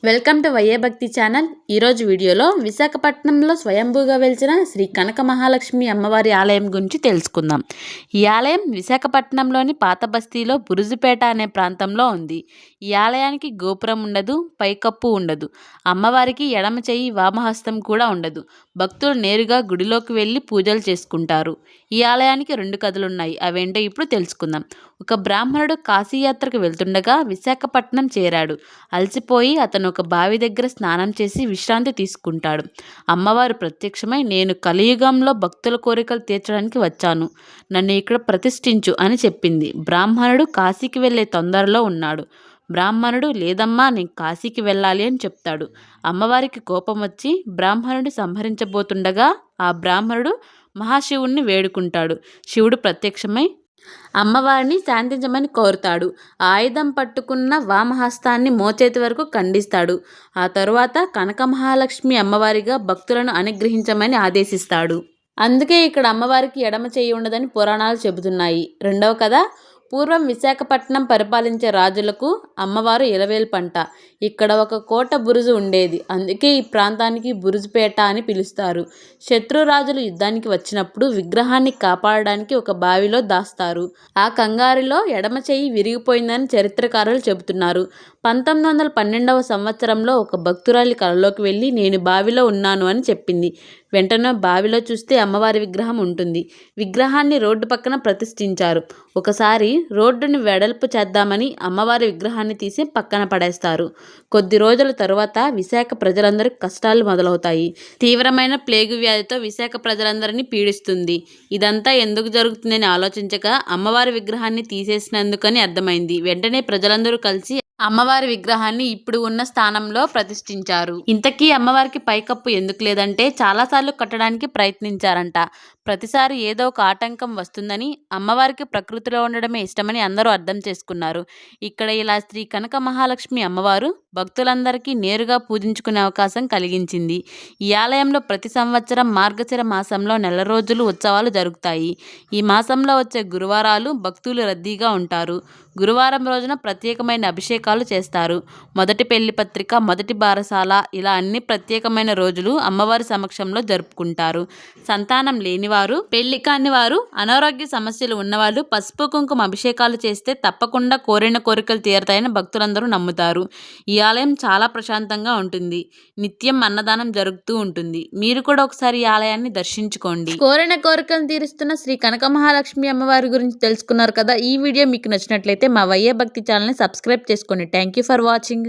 Welcome to వైఏ భక్తి channel. ఈరోజు వీడియోలో విశాఖపట్నంలో స్వయంభూగా వెలిసిన శ్రీ కనక మహాలక్ష్మి అమ్మవారి ఆలయం గురించి తెలుసుకుందాం. ఈ ఆలయం విశాఖపట్నంలోని పాత బస్తీలో బురుజుపేట అనే ప్రాంతంలో ఉంది. ఈ ఆలయానికి గోపురం ఉండదు, పైకప్పు ఉండదు. అమ్మవారికి ఎడమ చెయ్యి వామహస్తం కూడా ఉండదు. భక్తులు నేరుగా గుడిలోకి వెళ్ళి పూజలు చేసుకుంటారు. ఈ ఆలయానికి 2 కథలున్నాయి. అవేంటో ఇప్పుడు తెలుసుకుందాం. ఒక బ్రాహ్మణుడు కాశీయాత్రకు వెళ్తుండగా విశాఖపట్నం చేరాడు. అలసిపోయి అతను ఒక బావి దగ్గర స్నానం చేసి విశ్రాంతి తీసుకుంటాడు. అమ్మవారు ప్రత్యక్షమై, నేను కలియుగంలో భక్తుల కోరికలు తీర్చడానికి వచ్చాను, నన్ను ఇక్కడ ప్రతిష్ఠించు అని చెప్పింది. బ్రాహ్మణుడు కాశీకి వెళ్ళే తొందరలో ఉన్నాడు. బ్రాహ్మణుడు, లేదమ్మా, నేను కాశీకి వెళ్ళాలి అని చెప్తాడు. అమ్మవారికి కోపం వచ్చి బ్రాహ్మణుడి సంహరించబోతుండగా ఆ బ్రాహ్మణుడు మహాశివుణ్ణి వేడుకుంటాడు. శివుడు ప్రత్యక్షమై అమ్మవారిని శాంతించమని కోరుతాడు. ఆయుధం పట్టుకున్న వామహస్తాన్ని మోచేతి వరకు ఖండిస్తాడు. ఆ తరువాత కనక మహాలక్ష్మి అమ్మవారిగా భక్తులను అనుగ్రహించమని ఆదేశిస్తాడు. అందుకే ఇక్కడ అమ్మవారికి ఎడమ చేయి ఉండదని పురాణాలు చెబుతున్నాయి. రెండవ కథ. పూర్వం విశాఖపట్నం పరిపాలించే రాజులకు అమ్మవారు ఇలవేల్పంట. ఇక్కడ ఒక కోట బురుజు ఉండేది. అందుకే ఈ ప్రాంతానికి బురుజుపేట అని పిలుస్తారు. శత్రురాజులు యుద్ధానికి వచ్చినప్పుడు విగ్రహాన్ని కాపాడడానికి ఒక బావిలో దాస్తారు. ఆ కంగారులో ఎడమ చెయ్యి విరిగిపోయిందని చరిత్రకారులు చెబుతున్నారు. 1912వ సంవత్సరంలో ఒక భక్తురాలి కలలోకి వెళ్ళి, నేను బావిలో ఉన్నాను అని చెప్పింది. వెంటనే బావిలో చూస్తే అమ్మవారి విగ్రహం ఉంటుంది. విగ్రహాన్ని రోడ్డు పక్కన ప్రతిష్ఠించారు. ఒకసారి రోడ్డుని వెడల్పు చేద్దామని అమ్మవారి విగ్రహాన్ని తీసి పక్కన పడేస్తారు. కొద్ది రోజుల తరువాత విశాఖ ప్రజలందరికీ కష్టాలు మొదలవుతాయి. తీవ్రమైన ప్లేగు వ్యాధితో విశాఖ ప్రజలందరినీ పీడిస్తుంది. ఇదంతా ఎందుకు జరుగుతుందని ఆలోచించగా అమ్మవారి విగ్రహాన్ని తీసేసినందుకని అర్థమైంది. వెంటనే ప్రజలందరూ కలిసి అమ్మవారి విగ్రహాన్ని ఇప్పుడు ఉన్న స్థానంలో ప్రతిష్ఠించారు. ఇంతకీ అమ్మవారికి పైకప్పు ఎందుకు లేదంటే, చాలాసార్లు కట్టడానికి ప్రయత్నించారంట. ప్రతిసారి ఏదో ఒక ఆటంకం వస్తుందని, అమ్మవారికి ప్రకృతిలో ఉండడమే ఇష్టమని అందరూ అర్థం చేసుకున్నారు. ఇక్కడ ఇలా శ్రీ కనక మహాలక్ష్మి అమ్మవారు భక్తులందరికీ నేరుగా పూజించుకునే అవకాశం కలిగించింది. ఈ ఆలయంలో ప్రతి సంవత్సరం మార్గశిర మాసంలో నెల రోజులు ఉత్సవాలు జరుగుతాయి. ఈ మాసంలో వచ్చే గురువారాలు భక్తులు రద్దీగా ఉంటారు. గురువారం రోజున ప్రత్యేకమైన అభిషేకాలు చేస్తారు. మొదటి పెళ్లి పత్రిక, మొదటి బారసాల, ఇలా అన్ని ప్రత్యేకమైన రోజులు అమ్మవారి సమక్షంలో జరుపుకుంటారు. సంతానం లేనివారు, పెళ్లి కాని వారు, అనారోగ్య సమస్యలు ఉన్నవాళ్ళు పసుపు కుంకుమ అభిషేకాలు చేస్తే తప్పకుండా కోరిన కోరికలు తీరతాయని భక్తులందరూ నమ్ముతారు. ఈ ఆలయం చాలా ప్రశాంతంగా ఉంటుంది. నిత్యం అన్నదానం జరుగుతూ ఉంటుంది. మీరు కూడా ఒకసారి ఈ ఆలయాన్ని దర్శించుకోండి. కోరిన కోరికలను తీరుస్తున్న శ్రీ కనక మహాలక్ష్మి అమ్మవారి గురించి తెలుసుకున్నారు కదా. ఈ వీడియో మీకు నచ్చినట్లయితే మా వైఏ భక్తి ఛానల్ని సబ్స్క్రైబ్ చేసుకోండి. Thank you for watching.